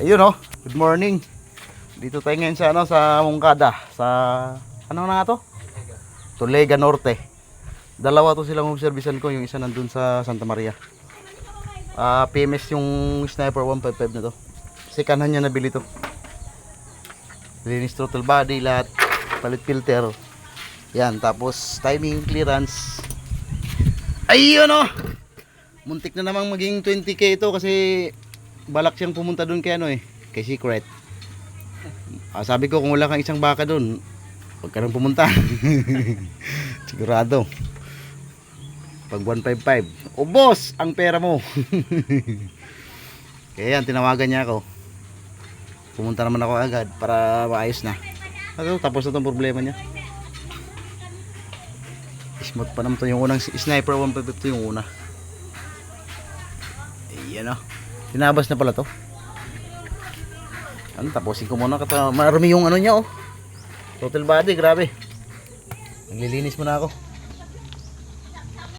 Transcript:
Ayun oh, good morning. Dito tayo ngayon sa sa Mongkada, sa ano na nga to? Tulega Norte. Dalawa to silang obserbisan ko, yung isa nandun sa Santa Maria. PMS yung Sniper 155 na to. Kasi kanan niya nabili to. Linis throttle body, lahat. Palit filter. Yan, tapos timing, clearance. Ayun oh! Muntik na namang maging 20k ito kasi balak siyang pumunta doon kay kay Secret. Sabi ko kung wala kang isang baka doon, huwag ka nang pumunta. Sigurado. Pag 155, ubos ang pera mo. Kaya yan, tinawagan niya ako. Pumunta naman ako agad para maayos na. Tapos na itong problema niya. Smooth pa naman ito yung unang Sniper 152 yung una. Ayan o. Tinabas na pala to. Tapusin ko muna. Marami yung ano niya oh. Total body, grabe. Naglilinis muna ako.